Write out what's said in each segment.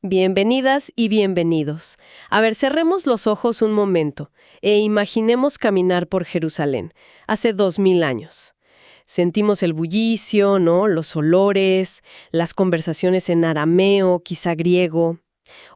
Bienvenidas y bienvenidos. A ver, cerremos los ojos un momento e imaginemos caminar por Jerusalén, hace 2000 años. Sentimos el bullicio, ¿no? Los olores, las conversaciones en arameo, quizá griego.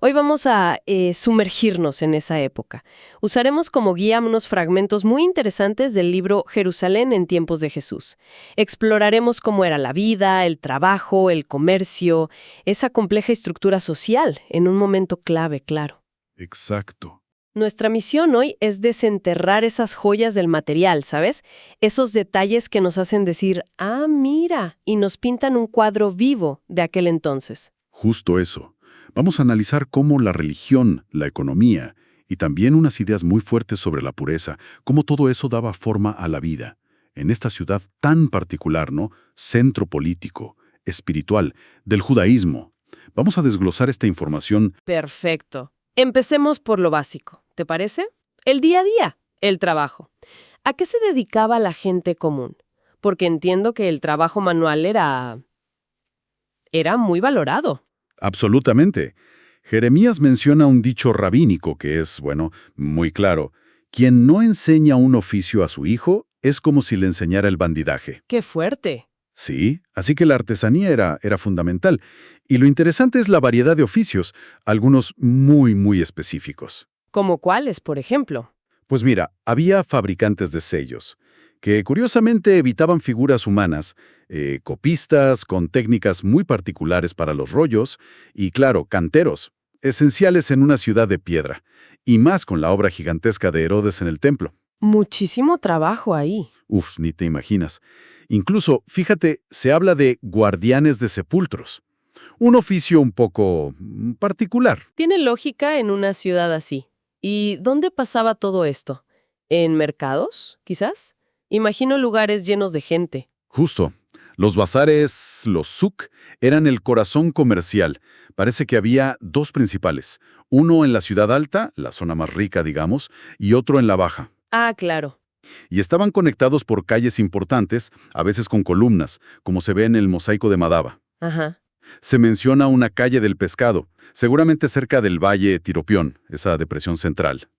Hoy vamos a sumergirnos en esa época. Usaremos como guía unos fragmentos muy interesantes del libro Jerusalén en tiempos de Jesús. Exploraremos cómo era la vida, el trabajo, el comercio, esa compleja estructura social en un momento clave, claro. Exacto. Nuestra misión hoy es desenterrar esas joyas del material, ¿sabes? Esos detalles que nos hacen decir, ah, mira, y nos pintan un cuadro vivo de aquel entonces. Justo eso. Vamos a analizar cómo la religión, la economía y también unas ideas muy fuertes sobre la pureza, cómo todo eso daba forma a la vida. En esta ciudad tan particular, ¿no? Centro político, espiritual, del judaísmo. Vamos a desglosar esta información. Perfecto. Empecemos por lo básico, ¿te parece? El día a día, el trabajo. ¿A qué se dedicaba la gente común? Porque entiendo que el trabajo manual era muy valorado. Absolutamente. Jeremías menciona un dicho rabínico que es, bueno, muy claro. Quien no enseña un oficio a su hijo es como si le enseñara el bandidaje. ¡Qué fuerte! Sí, así que la artesanía era fundamental. Y lo interesante es la variedad de oficios, algunos muy específicos. ¿Como cuáles, por ejemplo? Pues mira, había fabricantes de sellos, que curiosamente evitaban figuras humanas, copistas con técnicas muy particulares para los rollos, y claro, canteros, esenciales en una ciudad de piedra, y más con la obra gigantesca de Herodes en el templo. Muchísimo trabajo ahí. Uf, ni te imaginas. Incluso, fíjate, se habla de guardianes de sepulcros. Un oficio un poco particular. Tiene lógica en una ciudad así. ¿Y dónde pasaba todo esto? ¿En mercados, quizás? Imagino lugares llenos de gente. Justo. Los bazares, los suk, eran el corazón comercial. Parece que había dos principales. Uno en la ciudad alta, la zona más rica, digamos, y otro en la baja. Ah, claro. Y estaban conectados por calles importantes, a veces con columnas, como se ve en el mosaico de Madaba. Ajá. Se menciona una calle del pescado, seguramente cerca del valle Tiropión, esa depresión central.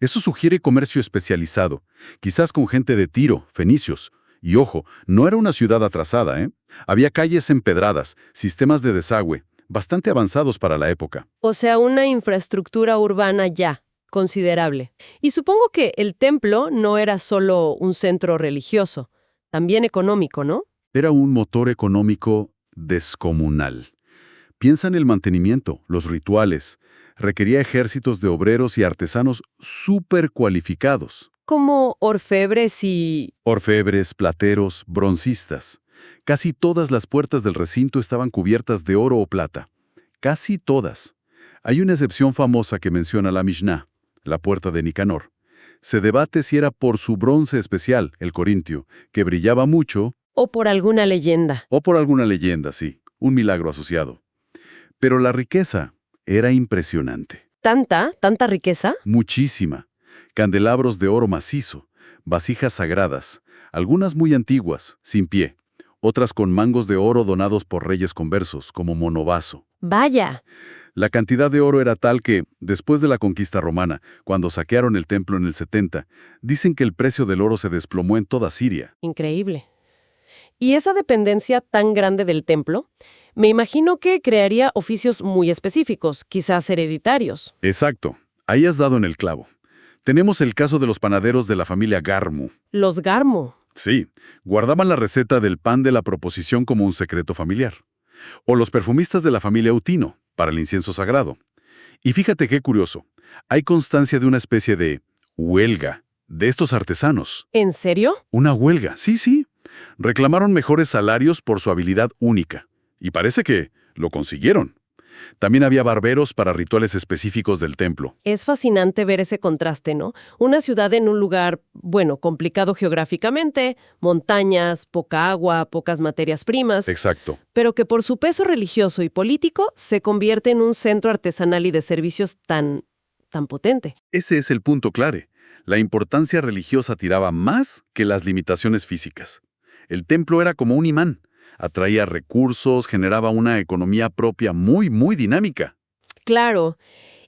Eso sugiere comercio especializado, quizás con gente de Tiro, fenicios. Y ojo, no era una ciudad atrasada, ¿eh? Había calles empedradas, sistemas de desagüe, bastante avanzados para la época. O sea, una infraestructura urbana ya, considerable. Y supongo que el templo no era solo un centro religioso, también económico, ¿no? Era un motor económico descomunal. Piensa en el mantenimiento, los rituales. Requería ejércitos de obreros y artesanos súper cualificados. Como orfebres y... Orfebres, plateros, broncistas. Casi todas las puertas del recinto estaban cubiertas de oro o plata. Casi todas. Hay una excepción famosa que menciona la Mishnah, la puerta de Nicanor. Se debate si era por su bronce especial, el corintio, que brillaba mucho, o por alguna leyenda. o por alguna leyenda, sí, un milagro asociado. Pero la riqueza era impresionante. ¿Tanta riqueza? Muchísima. Candelabros de oro macizo, vasijas sagradas, algunas muy antiguas, sin pie, otras con mangos de oro donados por reyes conversos, como Monobaso. ¡Vaya! La cantidad de oro era tal que, después de la conquista romana, cuando saquearon el templo en el 70, dicen que el precio del oro se desplomó en toda Siria. Increíble. ¿Y esa dependencia tan grande del templo? Me imagino que crearía oficios muy específicos, quizás hereditarios. Exacto. Ahí has dado en el clavo. Tenemos el caso de los panaderos de la familia Garmu. Los Garmo. Sí, guardaban la receta del pan de la proposición como un secreto familiar. O los perfumistas de la familia Utino, para el incienso sagrado. Y fíjate qué curioso, hay constancia de una especie de huelga de estos artesanos. ¿En serio? Una huelga, sí. Reclamaron mejores salarios por su habilidad única. Y parece que lo consiguieron. También había barberos para rituales específicos del templo. Es fascinante ver ese contraste, ¿no? Una ciudad en un lugar, bueno, complicado geográficamente, montañas, poca agua, pocas materias primas. Exacto. Pero que por su peso religioso y político se convierte en un centro artesanal y de servicios tan potente. Ese es el punto clave. La importancia religiosa tiraba más que las limitaciones físicas. El templo era como un imán. Atraía recursos, generaba una economía propia muy, muy dinámica. Claro.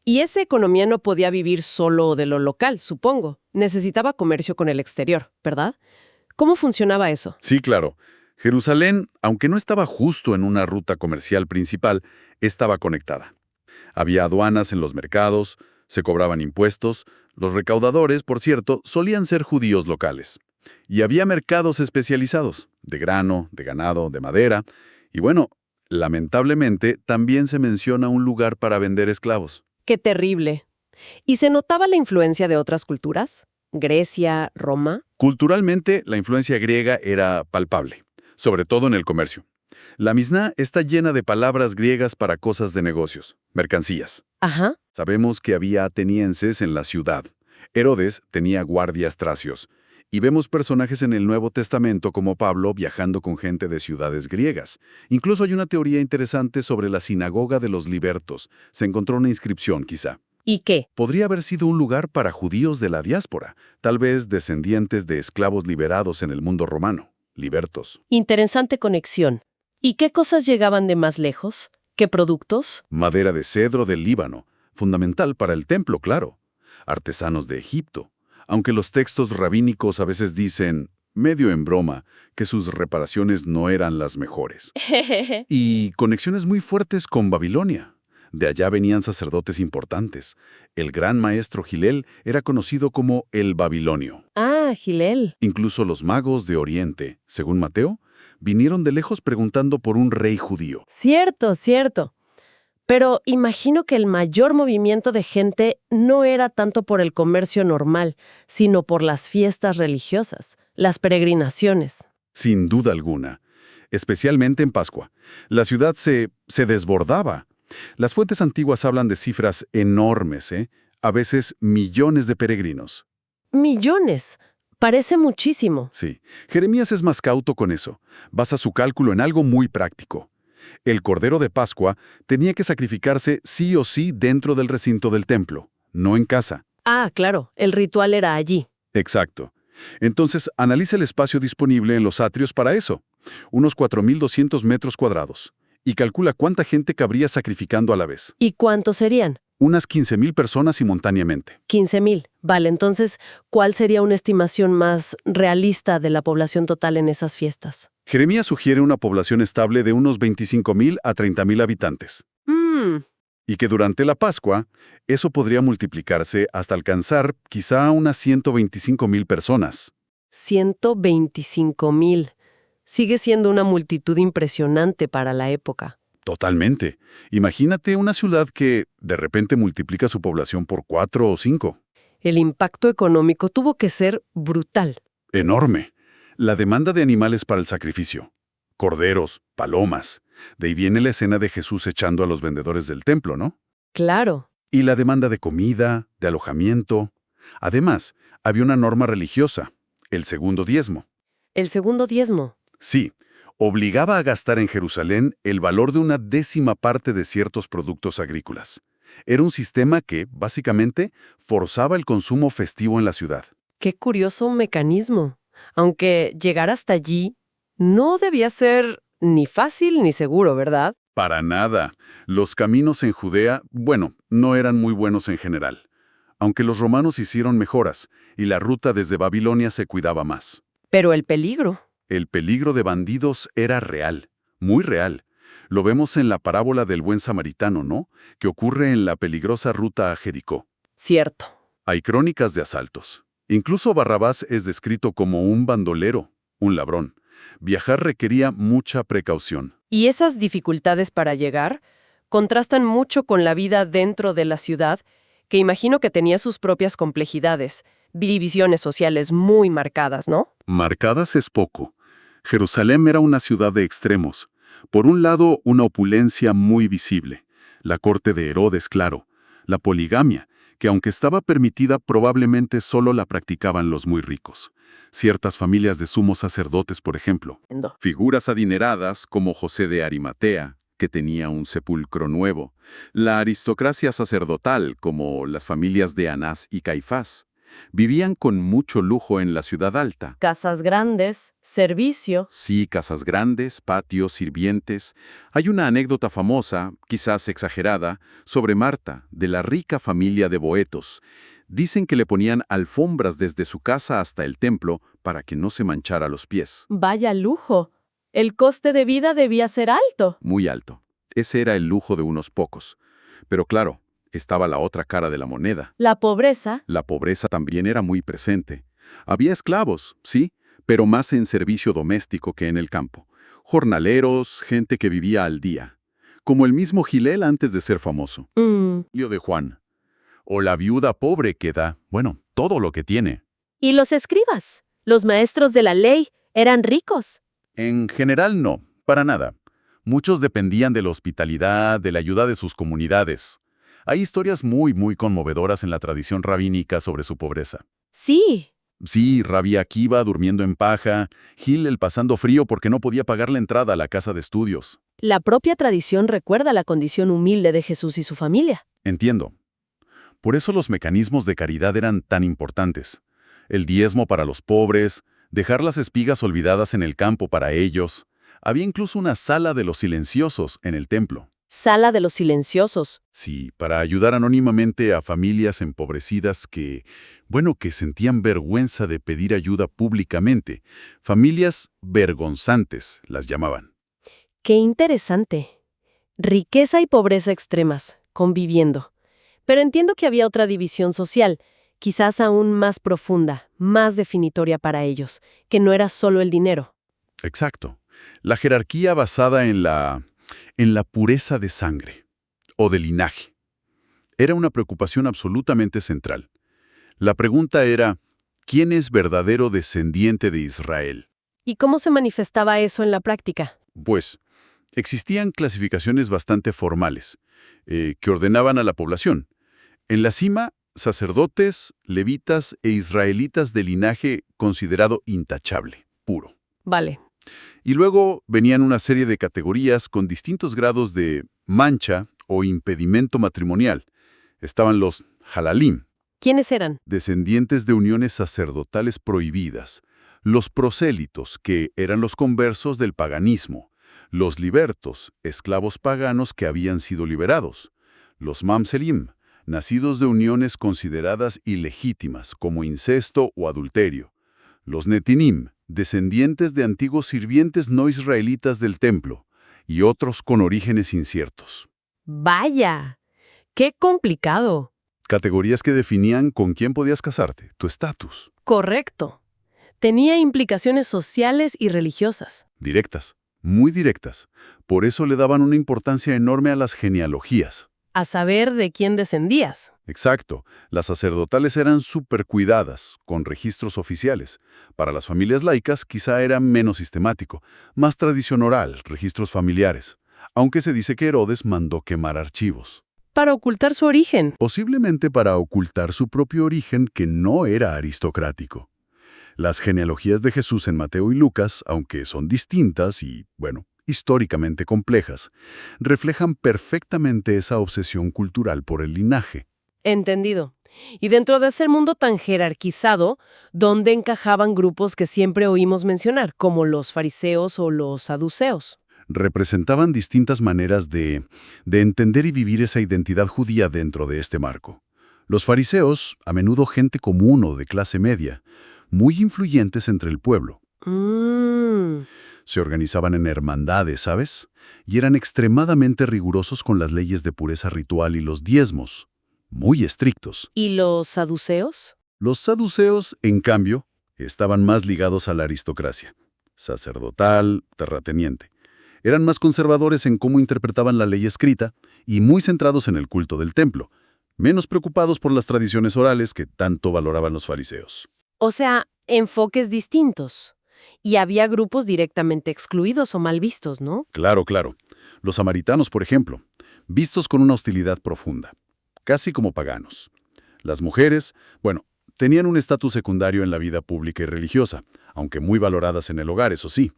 Y esa economía no podía vivir solo de lo local, supongo. Necesitaba comercio con el exterior, ¿verdad? ¿Cómo funcionaba eso? Sí, claro. Jerusalén, aunque no estaba justo en una ruta comercial principal, estaba conectada. Había aduanas en los mercados, se cobraban impuestos, los recaudadores, por cierto, solían ser judíos locales. Y había mercados especializados, de grano, de ganado, de madera, y bueno, lamentablemente también se menciona un lugar para vender esclavos. Qué terrible. ¿Y se notaba la influencia de otras culturas? Grecia, Roma. Culturalmente, la influencia griega era palpable, sobre todo en el comercio. La Misná está llena de palabras griegas para cosas de negocios, mercancías. Ajá. Sabemos que había atenienses en la ciudad. Herodes tenía guardias tracios. Y vemos personajes en el Nuevo Testamento como Pablo viajando con gente de ciudades griegas. Incluso hay una teoría interesante sobre la sinagoga de los libertos. Se encontró una inscripción, quizá. ¿Y qué? Podría haber sido un lugar para judíos de la diáspora, tal vez descendientes de esclavos liberados en el mundo romano, libertos. Interesante conexión. ¿Y qué cosas llegaban de más lejos? ¿Qué productos? Madera de cedro del Líbano, fundamental para el templo, claro. Artesanos de Egipto, aunque los textos rabínicos a veces dicen, medio en broma, que sus reparaciones no eran las mejores. Y conexiones muy fuertes con Babilonia. De allá venían sacerdotes importantes. El gran maestro Gilel era conocido como el Babilonio. Ah, Gilel. Incluso los magos de Oriente, según Mateo, vinieron de lejos preguntando por un rey judío. Cierto, cierto. Pero imagino que el mayor movimiento de gente no era tanto por el comercio normal, sino por las fiestas religiosas, las peregrinaciones. Sin duda alguna. Especialmente en Pascua. La ciudad se desbordaba. Las fuentes antiguas hablan de cifras enormes, a veces millones de peregrinos. ¡Millones! Parece muchísimo. Sí, Jeremías es más cauto con eso. Basa su cálculo en algo muy práctico. El Cordero de Pascua tenía que sacrificarse sí o sí dentro del recinto del templo, no en casa. Ah, claro, el ritual era allí. Exacto. Entonces, analiza el espacio disponible en los atrios para eso, unos 4.200 metros cuadrados, y calcula cuánta gente cabría sacrificando a la vez. ¿Y cuántos serían? Unas 15.000 personas simultáneamente. 15,000. Vale, entonces, ¿cuál sería una estimación más realista de la población total en esas fiestas? Jeremías sugiere una población estable de unos 25.000 a 30.000 habitantes. Y que durante la Pascua, eso podría multiplicarse hasta alcanzar quizá unas 125.000 personas. 125,000. Sigue siendo una multitud impresionante para la época. Totalmente. Imagínate una ciudad que de repente multiplica su población por 4 o 5. El impacto económico tuvo que ser brutal. Enorme. La demanda de animales para el sacrificio. Corderos, palomas. De ahí viene la escena de Jesús echando a los vendedores del templo, ¿no? Claro. Y la demanda de comida, de alojamiento. Además, había una norma religiosa, el segundo diezmo. El segundo diezmo. Sí, obligaba a gastar en Jerusalén el valor de una 10ª parte de ciertos productos agrícolas. Era un sistema que, básicamente, forzaba el consumo festivo en la ciudad. Qué curioso mecanismo. Aunque llegar hasta allí no debía ser ni fácil ni seguro, ¿verdad? Para nada. Los caminos en Judea, bueno, no eran muy buenos en general. Aunque los romanos hicieron mejoras y la ruta desde Babilonia se cuidaba más. Pero el peligro. El peligro de bandidos era real, muy real. Lo vemos en la parábola del buen samaritano, ¿no? Que ocurre en la peligrosa ruta a Jericó. Cierto. Hay crónicas de asaltos. Incluso Barrabás es descrito como un bandolero, un ladrón. Viajar requería mucha precaución. Y esas dificultades para llegar contrastan mucho con la vida dentro de la ciudad, que imagino que tenía sus propias complejidades, divisiones sociales muy marcadas, ¿no? Marcadas es poco. Jerusalén era una ciudad de extremos. Por un lado, una opulencia muy visible. La corte de Herodes, claro. La poligamia, que aunque estaba permitida, probablemente solo la practicaban los muy ricos. Ciertas familias de sumos sacerdotes, por ejemplo. Figuras adineradas como José de Arimatea, que tenía un sepulcro nuevo. La aristocracia sacerdotal, como las familias de Anás y Caifás. Vivían con mucho lujo en la ciudad alta. Casas grandes, servicio. Sí, casas grandes, patios, sirvientes. Hay una anécdota famosa, quizás exagerada, sobre Marta, de la rica familia de Boetos. Dicen que le ponían alfombras desde su casa hasta el templo para que no se manchara los pies. Vaya lujo. El coste de vida debía ser alto. Muy alto. Ese era el lujo de unos pocos. Pero claro, estaba la otra cara de la moneda. La pobreza. La pobreza también era muy presente. Había esclavos, sí, pero más en servicio doméstico que en el campo. Jornaleros, gente que vivía al día. Como el mismo Gilel antes de ser famoso. Lío de Juan. O la viuda pobre que da, bueno, todo lo que tiene. ¿Y los escribas? Los maestros de la ley eran ricos. En general no, para nada. Muchos dependían de la hospitalidad, de la ayuda de sus comunidades. Hay historias muy conmovedoras en la tradición rabínica sobre su pobreza. Sí. Sí, Rabí Akiva durmiendo en paja, Hillel pasando frío porque no podía pagar la entrada a la casa de estudios. La propia tradición recuerda la condición humilde de Jesús y su familia. Entiendo. Por eso los mecanismos de caridad eran tan importantes. El diezmo para los pobres, dejar las espigas olvidadas en el campo para ellos. Había incluso una sala de los silenciosos en el templo. Sala de los silenciosos. Sí, para ayudar anónimamente a familias empobrecidas que sentían vergüenza de pedir ayuda públicamente. Familias vergonzantes, las llamaban. Qué interesante. Riqueza y pobreza extremas, conviviendo. Pero entiendo que había otra división social, quizás aún más profunda, más definitoria para ellos, que no era solo el dinero. Exacto. La jerarquía basada en la pureza de sangre o de linaje. Era una preocupación absolutamente central. La pregunta era, ¿quién es verdadero descendiente de Israel? ¿Y cómo se manifestaba eso en la práctica? Pues, existían clasificaciones bastante formales, que ordenaban a la población. En la cima, sacerdotes, levitas e israelitas de linaje considerado intachable, puro. Vale. Y luego venían una serie de categorías con distintos grados de mancha o impedimento matrimonial. Estaban los halalim, ¿Quiénes eran? descendientes de uniones sacerdotales prohibidas, los prosélitos, que eran los conversos del paganismo, los libertos, esclavos paganos que habían sido liberados, los mamselim, nacidos de uniones consideradas ilegítimas, como incesto o adulterio, los netinim, descendientes de antiguos sirvientes no israelitas del templo, y otros con orígenes inciertos. ¡Vaya! ¡Qué complicado! Categorías que definían con quién podías casarte, tu estatus. Correcto. Tenía implicaciones sociales y religiosas. Directas, muy directas. Por eso le daban una importancia enorme a las genealogías. A saber de quién descendías. Exacto. Las sacerdotales eran súper cuidadas, con registros oficiales. Para las familias laicas quizá era menos sistemático, más tradición oral, registros familiares. Aunque se dice que Herodes mandó quemar archivos. Para ocultar su origen. Posiblemente para ocultar su propio origen que no era aristocrático. Las genealogías de Jesús en Mateo y Lucas, aunque son distintas y, históricamente complejas, reflejan perfectamente esa obsesión cultural por el linaje. Entendido. Y dentro de ese mundo tan jerarquizado, ¿dónde encajaban grupos que siempre oímos mencionar, como los fariseos o los saduceos? Representaban distintas maneras de entender y vivir esa identidad judía dentro de este marco. Los fariseos, a menudo gente común o de clase media, muy influyentes entre el pueblo. Se organizaban en hermandades, ¿sabes? Y eran extremadamente rigurosos con las leyes de pureza ritual y los diezmos. Muy estrictos. ¿Y los saduceos? Los saduceos, en cambio, estaban más ligados a la aristocracia. Sacerdotal, terrateniente. Eran más conservadores en cómo interpretaban la ley escrita y muy centrados en el culto del templo, menos preocupados por las tradiciones orales que tanto valoraban los fariseos. O sea, enfoques distintos. Y había grupos directamente excluidos o mal vistos, ¿no? Claro. Los samaritanos, por ejemplo, vistos con una hostilidad profunda, casi como paganos. Las mujeres, tenían un estatus secundario en la vida pública y religiosa, aunque muy valoradas en el hogar, eso sí,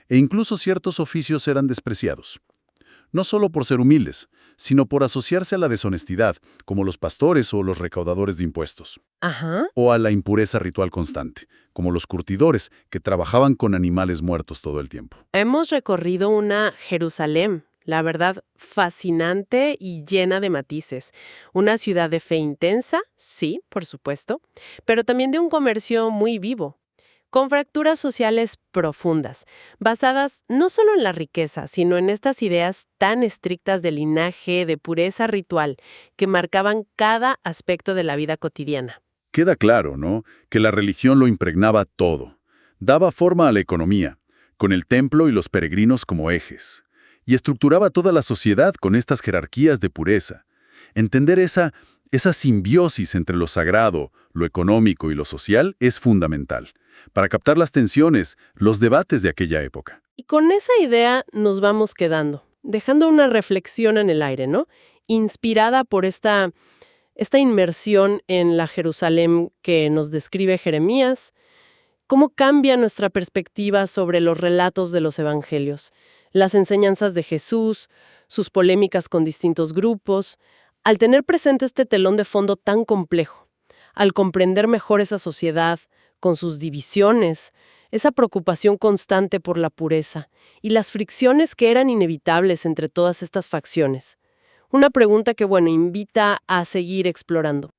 e incluso ciertos oficios eran despreciados. no solo por ser humildes, sino por asociarse a la deshonestidad, como los pastores o los recaudadores de impuestos, Ajá. o a la impureza ritual constante, como los curtidores, que trabajaban con animales muertos todo el tiempo. Hemos recorrido una Jerusalén, la verdad, fascinante y llena de matices. Una ciudad de fe intensa, sí, por supuesto, pero también de un comercio muy vivo, con fracturas sociales profundas, basadas no solo en la riqueza, sino en estas ideas tan estrictas de linaje, de pureza ritual, que marcaban cada aspecto de la vida cotidiana. Queda claro, ¿no?, que la religión lo impregnaba todo. Daba forma a la economía, con el templo y los peregrinos como ejes. Y estructuraba toda la sociedad con estas jerarquías de pureza. Entender esa simbiosis entre lo sagrado, lo económico y lo social es fundamental, para captar las tensiones, los debates de aquella época. Y con esa idea nos vamos quedando, dejando una reflexión en el aire, ¿no? Inspirada por esta inmersión en la Jerusalén que nos describe Jeremías. ¿Cómo cambia nuestra perspectiva sobre los relatos de los evangelios, las enseñanzas de Jesús, sus polémicas con distintos grupos, al tener presente este telón de fondo tan complejo, al comprender mejor esa sociedad, con sus divisiones, esa preocupación constante por la pureza y las fricciones que eran inevitables entre todas estas facciones? Una pregunta que, invita a seguir explorando.